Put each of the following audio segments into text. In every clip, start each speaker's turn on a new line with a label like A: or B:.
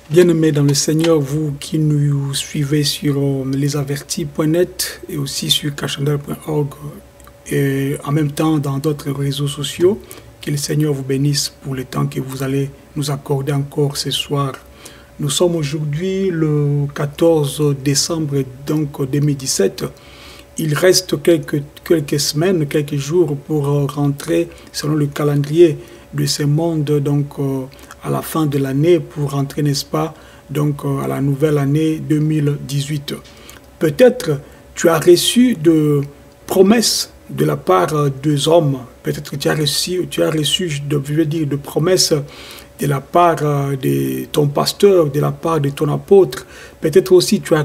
A: Bien-aimés dans le Seigneur, vous qui nous suivez sur lesavertis.net et aussi sur cachandel.org et en même temps dans d'autres réseaux sociaux, que le Seigneur vous bénisse pour le temps que vous allez nous accorder encore ce soir. Nous sommes aujourd'hui le 14 décembre donc 2017. Il reste quelques semaines, quelques jours pour rentrer selon le calendrier de ce monde donc à la fin de l'année pour rentrer, n'est-ce pas, donc à la nouvelle année 2018. Peut-être tu as reçu de promesses de la part des hommes, peut-être que tu as reçu de promesses de la part de ton pasteur, de la part de ton apôtre. Peut-être aussi tu as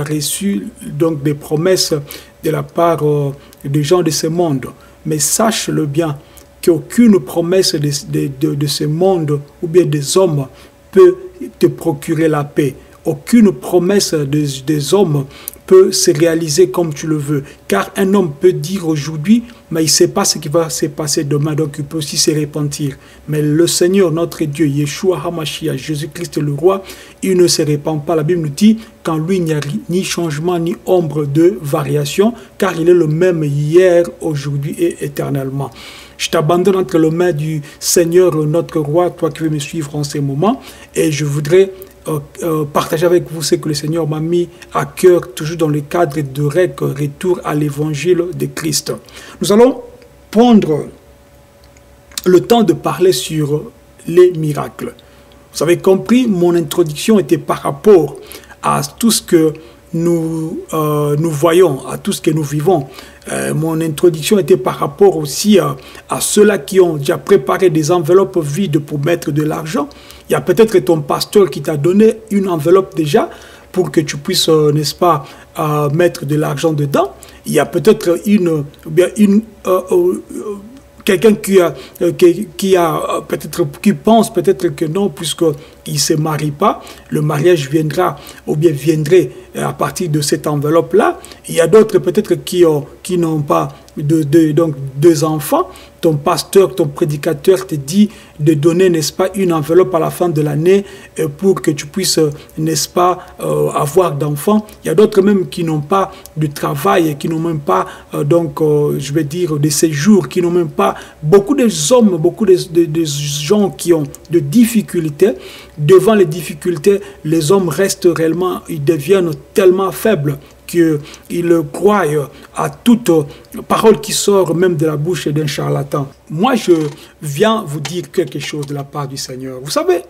A: reçu donc des promesses de la part des gens de ce monde. Mais sache-le bien, qu'aucune promesse de ce monde ou bien des hommes peut te procurer la paix. Aucune promesse des hommes peut se réaliser comme tu le veux. Car un homme peut dire aujourd'hui, mais il ne sait pas ce qui va se passer demain, donc il peut aussi se repentir. Mais le Seigneur, notre Dieu, Yeshua HaMashiach, Jésus-Christ le roi, il ne se répand pas. La Bible nous dit qu'en lui, il n'y a ni changement, ni ombre de variation, car il est le même hier, aujourd'hui et éternellement. Je t'abandonne entre les mains du Seigneur, notre roi, toi qui veux me suivre en ces moments, et je voudrais partager avec vous ce que le Seigneur m'a mis à cœur, toujours dans le cadre de REC, Retour à l'évangile de Christ. Nous allons prendre le temps de parler sur les miracles. Vous avez compris, mon introduction était par rapport à tout ce que nous voyons, à tout ce que nous vivons. Mon introduction était par rapport aussi à ceux-là qui ont déjà préparé des enveloppes vides pour mettre de l'argent. Il y a peut-être ton pasteur qui t'a donné une enveloppe déjà pour que tu puisses, n'est-ce pas, mettre de l'argent dedans. Il y a peut-être quelqu'un qui pense peut-être que non, puisqu'il ne se marie pas, le mariage viendra ou bien viendrait à partir de cette enveloppe-là. Il y a d'autres peut-être qui n'ont pas donc deux enfants. Ton pasteur, ton prédicateur te dit de donner, n'est-ce pas, une enveloppe à la fin de l'année pour que tu puisses, n'est-ce pas, avoir d'enfants. Il y a d'autres même qui n'ont pas de travail, qui n'ont même pas, je vais dire, de séjour, qui n'ont même pas. Beaucoup de hommes, beaucoup de gens qui ont de difficultés. Devant les difficultés, les hommes restent réellement, ils deviennent tellement faibles qu'ils croient à toute parole qui sort même de la bouche d'un charlatan. Moi, je viens vous dire quelque chose de la part du Seigneur. Vous savez,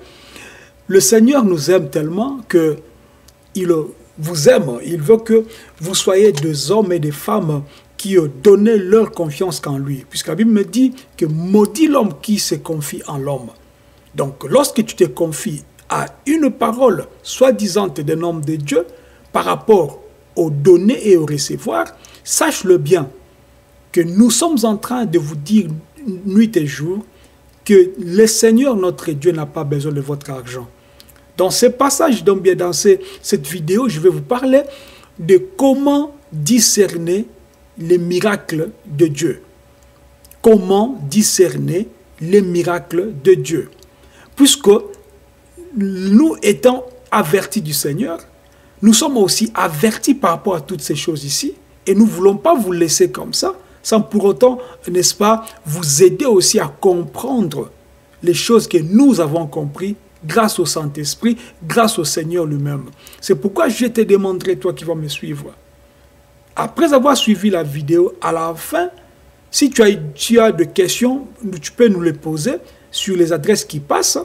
A: le Seigneur nous aime tellement qu'il vous aime. Il veut que vous soyez des hommes et des femmes qui donnent leur confiance en lui. Puisque la Bible me dit que maudit l'homme qui se confie en l'homme. Donc, lorsque tu te confies à une parole soi-disant d'un homme de Dieu par rapport au donner et au recevoir, sache-le bien que nous sommes en train de vous dire nuit et jour que le Seigneur notre Dieu n'a pas besoin de votre argent. Dans ce passage, donc bien dans cette vidéo, je vais vous parler de comment discerner les miracles de Dieu. Comment discerner les miracles de Dieu. Puisque nous étant avertis du Seigneur, nous sommes aussi avertis par rapport à toutes ces choses ici, et nous ne voulons pas vous laisser comme ça, sans pour autant, n'est-ce pas, vous aider aussi à comprendre les choses que nous avons compris grâce au Saint-Esprit, grâce au Seigneur lui-même. C'est pourquoi je te demanderai, toi qui vas me suivre, après avoir suivi la vidéo, à la fin, si tu as des questions, tu peux nous les poser sur les adresses qui passent,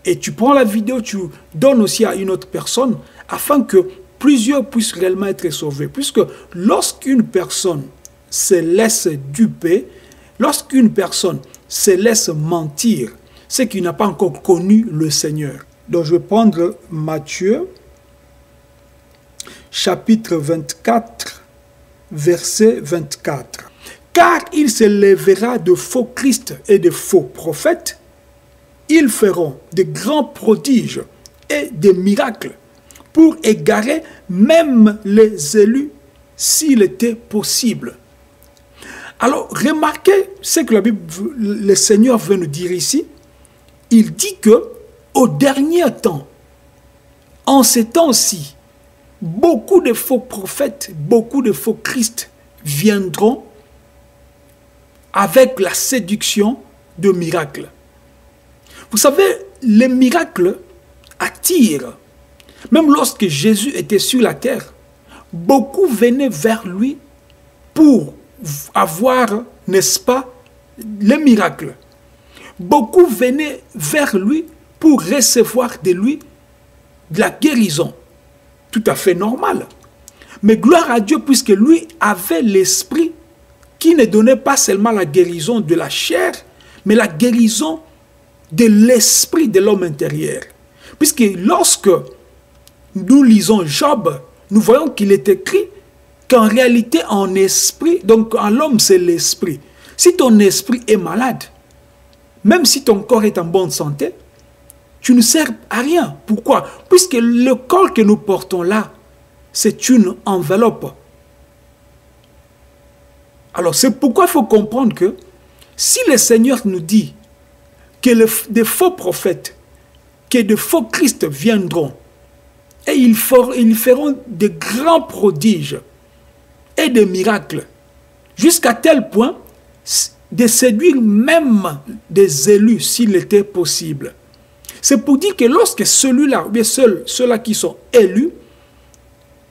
A: et tu prends la vidéo, tu donnes aussi à une autre personne, afin que plusieurs puissent réellement être sauvés. Puisque lorsqu'une personne se laisse duper, lorsqu'une personne se laisse mentir, c'est qu'il n'a pas encore connu le Seigneur. Donc je vais prendre Matthieu, chapitre 24, verset 24. Car il se lèvera de faux Christ et de faux prophètes, ils feront de grands prodiges et des miracles pour égarer même les élus s'il était possible. Alors, remarquez ce que le Seigneur veut nous dire ici. Il dit que au dernier temps, En ces temps-ci, beaucoup de faux prophètes, beaucoup de faux Christ viendront avec la séduction de miracles. Vous savez, les miracles attirent. Même lorsque Jésus était sur la terre, beaucoup venaient vers lui pour avoir, n'est-ce pas, les miracles. Beaucoup venaient vers lui pour recevoir de lui de la guérison. Tout à fait normal. Mais gloire à Dieu, puisque lui avait l'esprit qui ne donnait pas seulement la guérison de la chair, mais la guérison de l'esprit de l'homme intérieur. Puisque lorsque nous lisons Job, nous voyons qu'il est écrit qu'en réalité, en esprit, donc en l'homme, c'est l'esprit. Si ton esprit est malade, même si ton corps est en bonne santé, tu ne sers à rien. Pourquoi? Puisque le corps que nous portons là, c'est une enveloppe. Alors, c'est pourquoi il faut comprendre que si le Seigneur nous dit que des faux prophètes, que de faux Christ viendront, et ils feront de grands prodiges et des miracles, jusqu'à tel point de séduire même des élus s'il était possible. C'est pour dire que lorsque celui-là, ou bien ceux-là qui sont élus,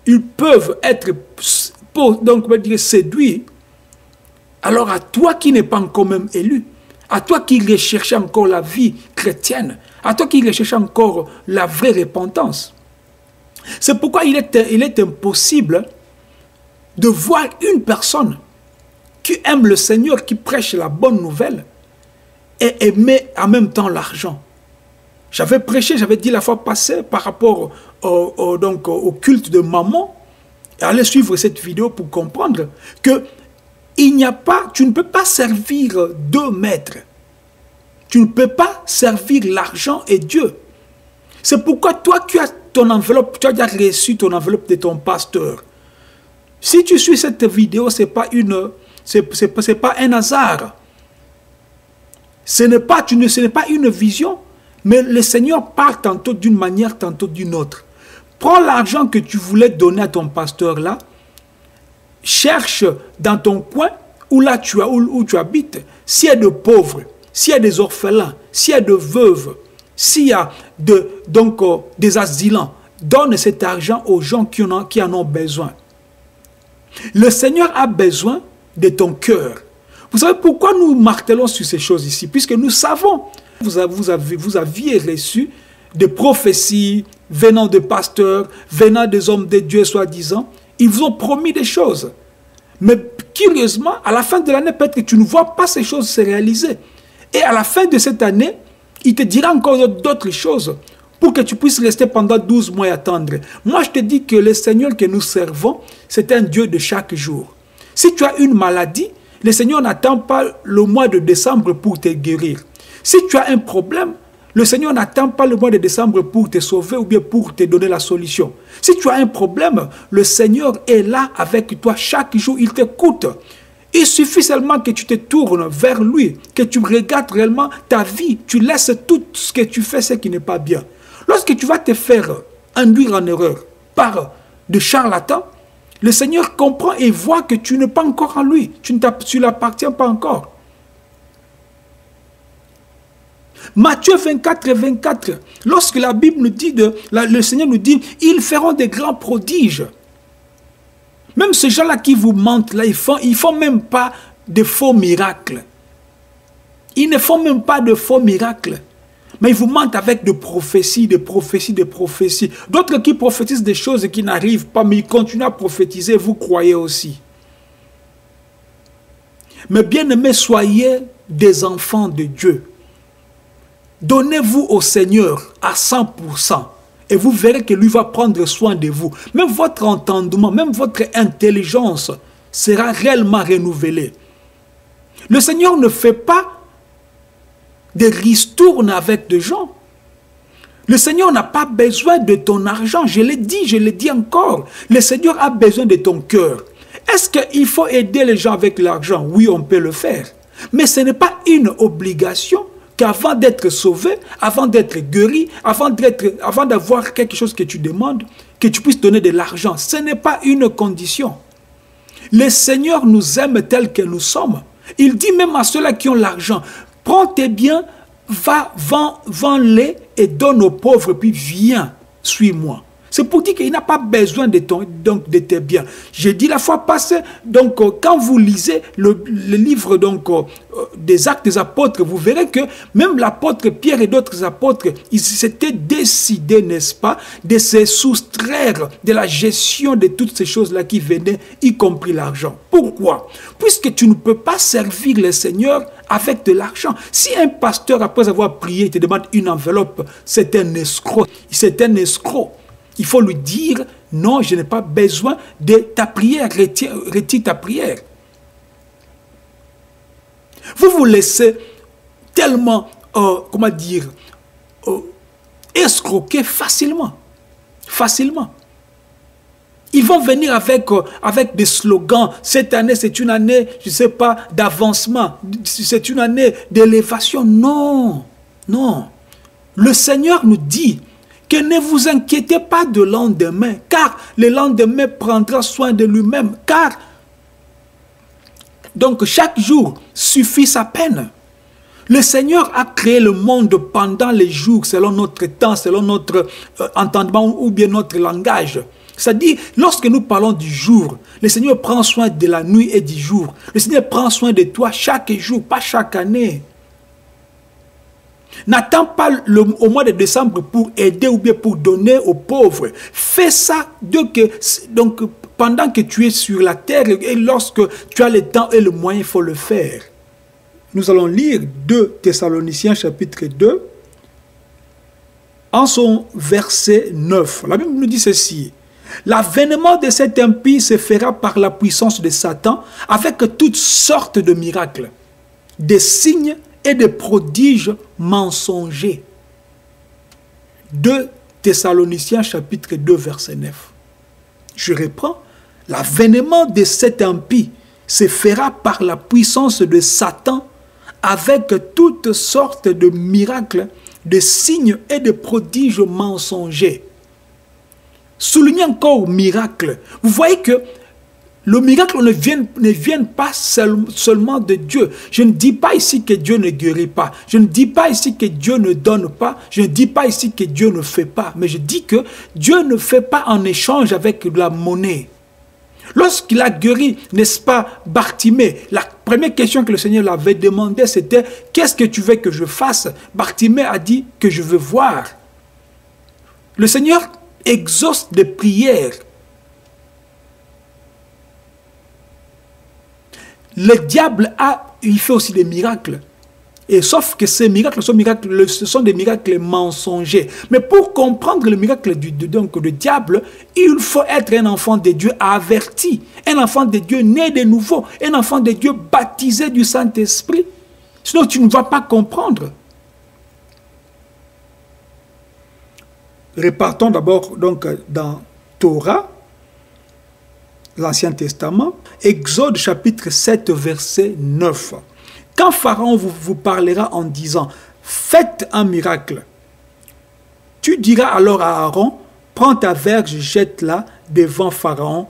A: ils peuvent être donc, on va dire, séduits. Alors à toi qui n'es pas encore même élu, à toi qui recherches encore la vie chrétienne, à toi qui recherches encore la vraie repentance, c'est pourquoi il est impossible de voir une personne qui aime le Seigneur, qui prêche la bonne nouvelle et aimer en même temps l'argent. J'avais prêché, j'avais dit la fois passée par rapport au culte de Mammon. Et allez suivre cette vidéo pour comprendre que tu ne peux pas servir deux maîtres. Tu ne peux pas servir l'argent et Dieu. C'est pourquoi toi, tu as ton enveloppe, tu as déjà reçu ton enveloppe de ton pasteur. Si tu suis cette vidéo, ce n'est pas un hasard. Ce n'est pas une vision. Mais le Seigneur parle tantôt d'une manière, tantôt d'une autre. Prends l'argent que tu voulais donner à ton pasteur là, cherche dans ton coin où tu habites, s'il y a de pauvres, s'il y a des orphelins, s'il y a de veuves, s'il y a des asilants, donne cet argent aux gens qui en ont besoin. Le Seigneur a besoin de ton cœur. Vous savez pourquoi nous martelons sur ces choses ici? Puisque nous savons, vous aviez reçu des prophéties venant de pasteurs, venant des hommes de Dieu soi-disant. Ils vous ont promis des choses. Mais curieusement, à la fin de l'année, peut-être que tu ne vois pas ces choses se réaliser. Et à la fin de cette année, il te dira encore d'autres choses pour que tu puisses rester pendant 12 mois et attendre. Moi, je te dis que le Seigneur que nous servons, c'est un Dieu de chaque jour. Si tu as une maladie, le Seigneur n'attend pas le mois de décembre pour te guérir. Si tu as un problème, le Seigneur n'attend pas le mois de décembre pour te sauver ou bien pour te donner la solution. Si tu as un problème, le Seigneur est là avec toi chaque jour, il t'écoute. Il suffit seulement que tu te tournes vers lui, que tu regardes réellement ta vie, tu laisses tout ce que tu fais, ce qui n'est pas bien. Lorsque tu vas te faire induire en erreur par de charlatans, le Seigneur comprend et voit que tu n'es pas encore en lui, tu ne l'appartiens pas encore. Matthieu 24 et 24, lorsque la Bible nous dit, le Seigneur nous dit, ils feront des grands prodiges. Même ces gens-là qui vous mentent, là, ils font même pas de faux miracles. Ils ne font même pas de faux miracles. Mais ils vous mentent avec des prophéties, des prophéties, des prophéties. D'autres qui prophétisent des choses qui n'arrivent pas, mais ils continuent à prophétiser, vous croyez aussi. Mais bien aimés, soyez des enfants de Dieu. Donnez-vous au Seigneur à 100%. Et vous verrez que lui va prendre soin de vous. Même votre entendement, même votre intelligence sera réellement renouvelée. Le Seigneur ne fait pas des ristournes avec des gens. Le Seigneur n'a pas besoin de ton argent. Je l'ai dit encore. Le Seigneur a besoin de ton cœur. Est-ce qu'il faut aider les gens avec l'argent? Oui, on peut le faire. Mais ce n'est pas une obligation qu'avant d'être sauvé, avant d'être guéri, avant d'avoir quelque chose que tu demandes, que tu puisses donner de l'argent. Ce n'est pas une condition. Le Seigneur nous aime tels que nous sommes. Il dit même à ceux-là qui ont l'argent, prends tes biens, va, vends-les et donne aux pauvres, puis viens, suis-moi. C'est pour dire qu'il n'a pas besoin de tes biens. J'ai dit la fois passée, donc quand vous lisez le livre des Actes des Apôtres, vous verrez que même l'apôtre Pierre et d'autres apôtres, ils s'étaient décidés, n'est-ce pas, de se soustraire de la gestion de toutes ces choses-là qui venaient, y compris l'argent. Pourquoi? Puisque tu ne peux pas servir le Seigneur avec de l'argent. Si un pasteur, après avoir prié, te demande une enveloppe, c'est un escroc. C'est un escroc. Il faut lui dire, non, je n'ai pas besoin de ta prière, retire ta prière. Vous vous laissez tellement, comment dire, escroquer facilement. Facilement. Ils vont venir avec des slogans. Cette année, c'est une année, je ne sais pas, d'avancement. C'est une année d'élévation. Non, non. Le Seigneur nous dit que ne vous inquiétez pas de lendemain, car le lendemain prendra soin de lui-même, car donc chaque jour suffit sa peine. Le Seigneur a créé le monde pendant les jours, selon notre temps, selon notre entendement ou bien notre langage. C'est-à-dire, lorsque nous parlons du jour, le Seigneur prend soin de la nuit et du jour. Le Seigneur prend soin de toi chaque jour, pas chaque année. N'attends pas au mois de décembre pour aider ou bien pour donner aux pauvres. Fais ça donc, pendant que tu es sur la terre et lorsque tu as le temps et le moyen, il faut le faire. Nous allons lire 2 Thessaloniciens chapitre 2 en son verset 9. La Bible nous dit ceci. L'avènement de cet impie se fera par la puissance de Satan avec toutes sortes de miracles, des signes et des prodiges mensongers. 2 Thessaloniciens chapitre 2 verset 9. Je reprends. L'avènement de cet impie se fera par la puissance de Satan avec toutes sortes de miracles, de signes et de prodiges mensongers. Soulignez encore miracle. Vous voyez que le miracle ne vient pas seulement de Dieu. Je ne dis pas ici que Dieu ne guérit pas. Je ne dis pas ici que Dieu ne donne pas. Je ne dis pas ici que Dieu ne fait pas. Mais je dis que Dieu ne fait pas en échange avec de la monnaie. Lorsqu'il a guéri, n'est-ce pas, Bartimée, la première question que le Seigneur l'avait demandé, c'était « Qu'est-ce que tu veux que je fasse ?» Bartimée a dit que je veux voir. Le Seigneur exauce des prières. Le diable il fait aussi des miracles. Et sauf que ces miracles, ce sont des miracles mensongers. Mais pour comprendre le miracle du diable, il faut être un enfant de Dieu averti. Un enfant de Dieu né de nouveau. Un enfant de Dieu baptisé du Saint-Esprit. Sinon, tu ne vas pas comprendre. Repartons d'abord donc dans Torah, l'Ancien Testament, Exode chapitre 7, verset 9. Quand Pharaon vous parlera en disant « Faites un miracle », tu diras alors à Aaron « Prends ta verge, jette-la devant Pharaon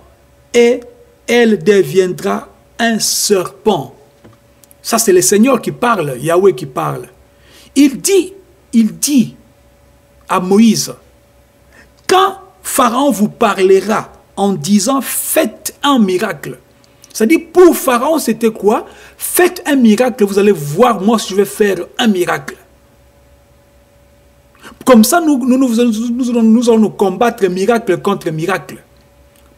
A: et elle deviendra un serpent. » Ça, c'est le Seigneur qui parle, Yahweh qui parle. Il dit à Moïse « Quand Pharaon vous parlera en disant « Faites un miracle », c'est-à-dire, pour Pharaon, c'était quoi? Faites un miracle, vous allez voir, moi, je vais faire un miracle. Comme ça, nous allons nous combattre miracle contre miracle.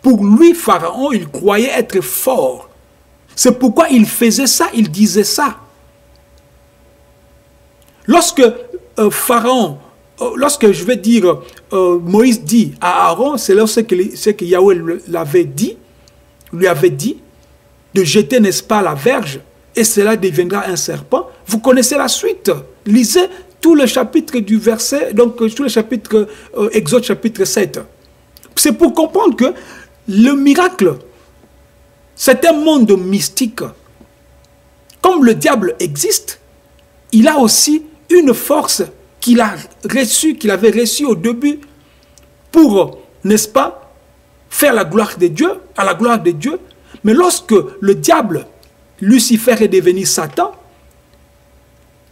A: Pour lui, Pharaon, il croyait être fort. C'est pourquoi il faisait ça, il disait ça. Lorsque Pharaon, lorsque je vais dire, Moïse dit à Aaron, c'est lorsque que Yahweh lui avait dit, de jeter, n'est-ce pas, la verge, et cela deviendra un serpent. Vous connaissez la suite. Lisez tout le chapitre du verset, donc tout le chapitre, Exode chapitre 7. C'est pour comprendre que le miracle, c'est un monde mystique. Comme le diable existe, il a aussi une force qu'il avait reçue au début pour, n'est-ce pas, faire la gloire de Dieu, à la gloire de Dieu. Mais lorsque le diable, Lucifer, est devenu Satan,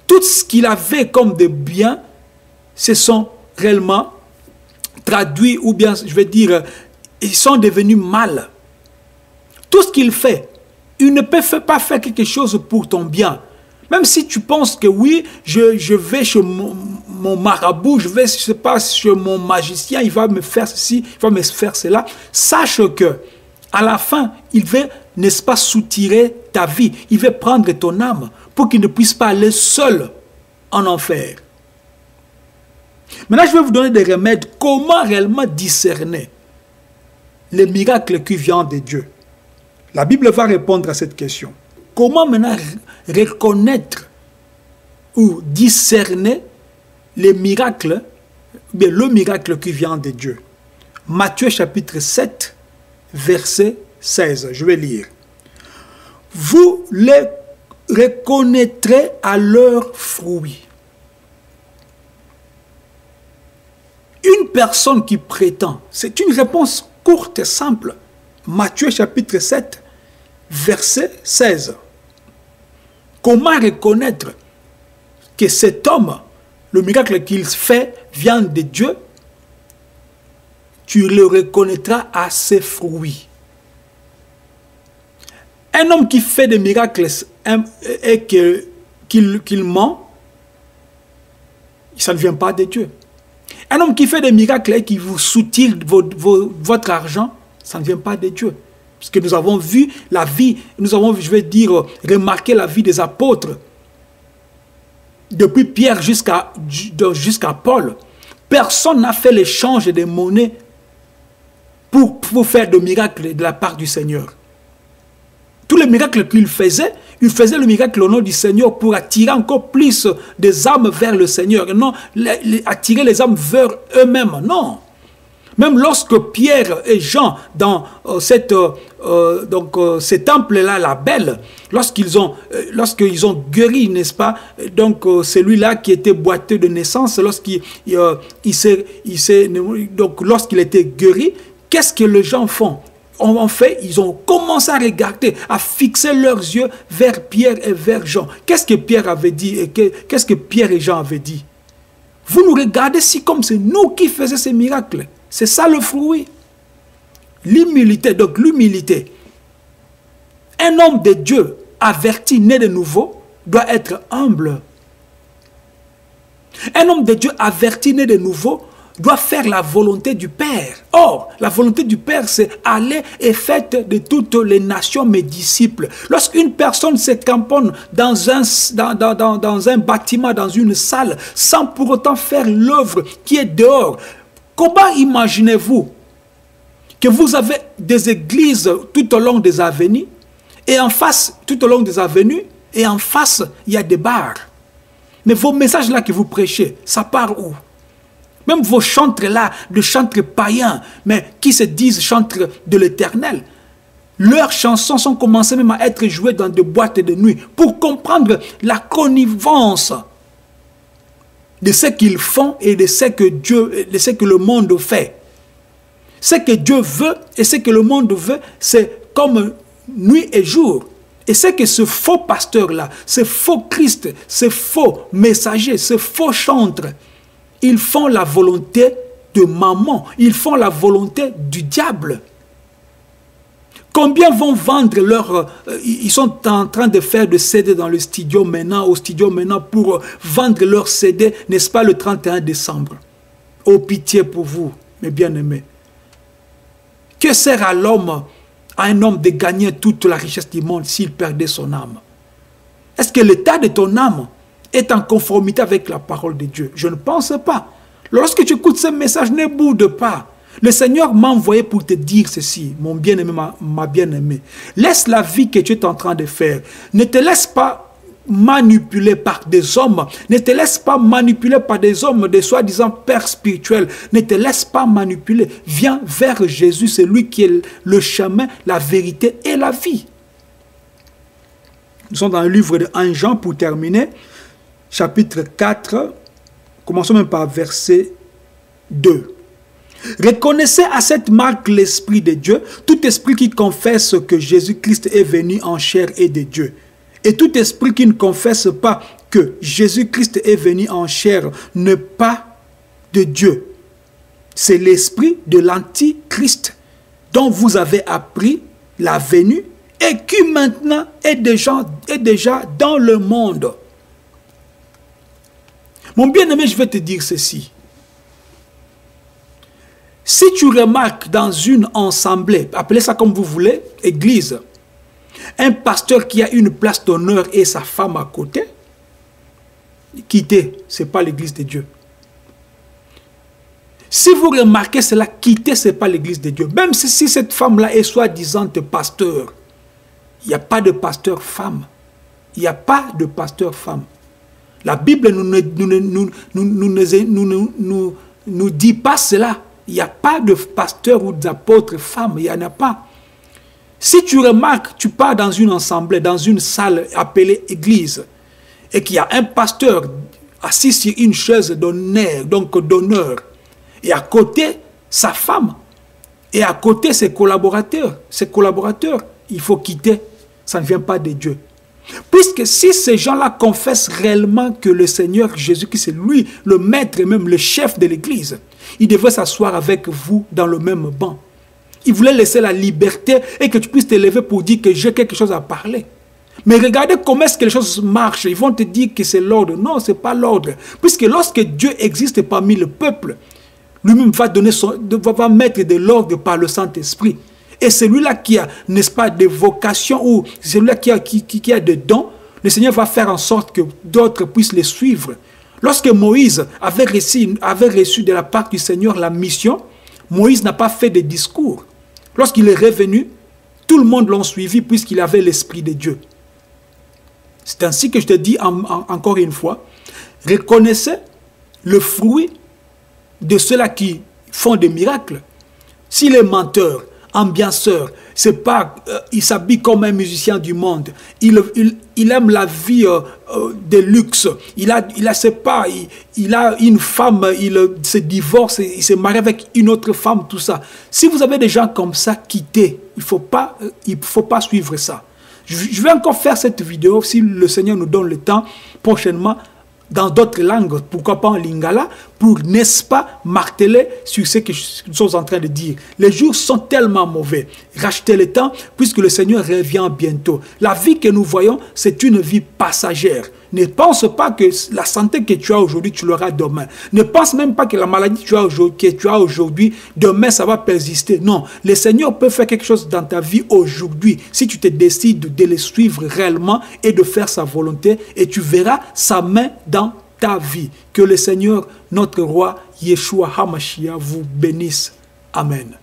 A: tout ce qu'il avait comme de bien se sont réellement traduits, ou bien, je vais dire, ils sont devenus mal. Tout ce qu'il fait, il ne peut pas faire quelque chose pour ton bien. Même si tu penses que oui, je vais chez mon marabout, je vais, je sais pas, chez mon magicien, il va me faire ceci, il va me faire cela. Sache que, à la fin, il veut, n'est-ce pas, soutirer ta vie. Il veut prendre ton âme pour qu'il ne puisse pas aller seul en enfer. Maintenant, je vais vous donner des remèdes. Comment réellement discerner les miracles qui viennent de Dieu? La Bible va répondre à cette question. Comment maintenant reconnaître ou discerner les miracles, bien le miracle qui vient de Dieu? Matthieu chapitre 7, verset 16. Je vais lire. Vous les reconnaîtrez à leurs fruits. Une personne qui prétend, c'est une réponse courte et simple. Matthieu chapitre 7, verset 16. Comment reconnaître que cet homme, le miracle qu'il fait, vient de Dieu? Tu le reconnaîtras à ses fruits. Un homme qui fait des miracles et qu'il ment, ça ne vient pas de Dieu. Un homme qui fait des miracles et qui vous soutire votre argent, ça ne vient pas de Dieu. Parce que nous avons vu la vie, nous avons, je vais dire, remarqué la vie des apôtres. Depuis Pierre jusqu'à Paul, personne n'a fait l'échange des monnaies pour faire de miracles de la part du Seigneur. Tous les miracles qu'il faisait, il faisait le miracle au nom du Seigneur pour attirer encore plus des âmes vers le Seigneur. Et non, attirer les âmes vers eux-mêmes. Non. Même lorsque Pierre et Jean, dans ce temple-là, la Belle, lorsqu'ils ont guéri, n'est-ce pas, donc celui-là qui était boiteux de naissance, lorsqu'il était guéri, qu'est-ce que les gens font? En fait, ils ont commencé à regarder, à fixer leurs yeux vers Pierre et vers Jean. Qu'est-ce que Pierre avait dit et qu'est-ce que Pierre et Jean avaient dit? Vous nous regardez si comme c'est nous qui faisions ces miracles. C'est ça le fruit. L'humilité, donc l'humilité. Un homme de Dieu averti, né de nouveau, doit être humble. Un homme de Dieu averti, né de nouveau, doit faire la volonté du Père. Or, la volonté du Père, c'est aller et faire de toutes les nations mes disciples. Lorsqu'une personne se camponne dans un bâtiment, dans une salle, sans pour autant faire l'œuvre qui est dehors, comment imaginez-vous que vous avez des églises tout au long des avenues, et en face, tout au long des avenues, et en face, il y a des bars. Mais vos messages là que vous prêchez, ça part où? Même vos chantres là, de chantres païens, mais qui se disent chantres de l'Éternel, leurs chansons sont commencées même à être jouées dans des boîtes de nuit pour comprendre la connivence de ce qu'ils font et de ce que le monde fait. Ce que Dieu veut et ce que le monde veut, c'est comme nuit et jour. Et c'est que ce faux pasteur-là, ce faux Christ, ce faux messager, ce faux chantre, ils font la volonté de maman. Ils font la volonté du diable. Combien vont vendre leur... ils sont en train de faire des CD dans le studio maintenant, au studio maintenant, pour vendre leur CD, n'est-ce pas, le 31 décembre. Oh, pitié pour vous, mes bien-aimés. Que sert à l'homme, à un homme, de gagner toute la richesse du monde s'il perdait son âme? Est-ce que l'état de ton âme est en conformité avec la parole de Dieu? Je ne pense pas. Lorsque tu écoutes ce message, ne boude pas. Le Seigneur m'a envoyé pour te dire ceci, mon bien-aimé, ma bien-aimée. Laisse la vie que tu es en train de faire. Ne te laisse pas manipuler par des hommes. Ne te laisse pas manipuler par des hommes, des soi-disant pères spirituels. Ne te laisse pas manipuler. Viens vers Jésus, c'est lui qui est le chemin, la vérité et la vie. Nous sommes dans le livre de 1 Jean pour terminer. chapitre 4, commençons même par verset 2. Reconnaissez à cette marque l'Esprit de Dieu, tout esprit qui confesse que Jésus-Christ est venu en chair et de Dieu. Et tout esprit qui ne confesse pas que Jésus-Christ est venu en chair n'est pas de Dieu. C'est l'esprit de l'Antichrist dont vous avez appris la venue et qui maintenant est déjà dans le monde. Mon bien-aimé, je vais te dire ceci. Si tu remarques dans une assemblée, appelez ça comme vous voulez, église, un pasteur qui a une place d'honneur et sa femme à côté, quittez, ce n'est pas l'église de Dieu. Si vous remarquez cela, quittez, ce n'est pas l'église de Dieu. Même si cette femme-là est soi-disant pasteur, il n'y a pas de pasteur femme. Il n'y a pas de pasteur femme. La Bible nous dit pas cela. Il n'y a pas de pasteur ou d'apôtre femme, il n'y en a pas. Si tu remarques, tu pars dans une assemblée, dans une salle appelée église, et qu'il y a un pasteur assis sur une chaise d'honneur, donc d'honneur, et à côté, sa femme, et à côté, ses collaborateurs, il faut quitter, ça ne vient pas de Dieu. Puisque si ces gens-là confessent réellement que le Seigneur Jésus-Christ, c'est lui, le maître et même le chef de l'église, il devrait s'asseoir avec vous dans le même banc. Il voulait laisser la liberté et que tu puisses te lever pour dire que j'ai quelque chose à parler. Mais regardez comment est-ce que les choses marchent. Ils vont te dire que c'est l'ordre. Non, ce n'est pas l'ordre. Puisque lorsque Dieu existe parmi le peuple, lui-même va mettre de l'ordre par le Saint-Esprit. Et celui-là qui a, n'est-ce pas, des vocations ou celui-là qui a des dons, le Seigneur va faire en sorte que d'autres puissent les suivre. Lorsque Moïse avait reçu de la part du Seigneur la mission, Moïse n'a pas fait de discours. Lorsqu'il est revenu, tout le monde l'a suivi puisqu'il avait l'Esprit de Dieu. C'est ainsi que je te dis encore une fois, reconnaissez le fruit de ceux-là qui font des miracles. S'il est menteur, ambianceur, c'est pas, il s'habille comme un musicien du monde, il aime la vie de luxe, il a une femme, il se divorce, il se marie avec une autre femme, tout ça. Si vous avez des gens comme ça, quittez. Il faut pas suivre ça. Je vais encore faire cette vidéo, si le Seigneur nous donne le temps, prochainement, dans d'autres langues, pourquoi pas en lingala, pour, n'est-ce pas, marteler sur ce que nous sommes en train de dire. Les jours sont tellement mauvais. Rachetez le temps, puisque le Seigneur revient bientôt. La vie que nous voyons, c'est une vie passagère. Ne pense pas que la santé que tu as aujourd'hui, tu l'auras demain. Ne pense même pas que la maladie que tu as aujourd'hui, demain, ça va persister. Non, le Seigneur peut faire quelque chose dans ta vie aujourd'hui, si tu te décides de le suivre réellement et de faire sa volonté, et tu verras sa main dans ta vie. Que le Seigneur, notre roi, Yeshua HaMashiach, vous bénisse. Amen.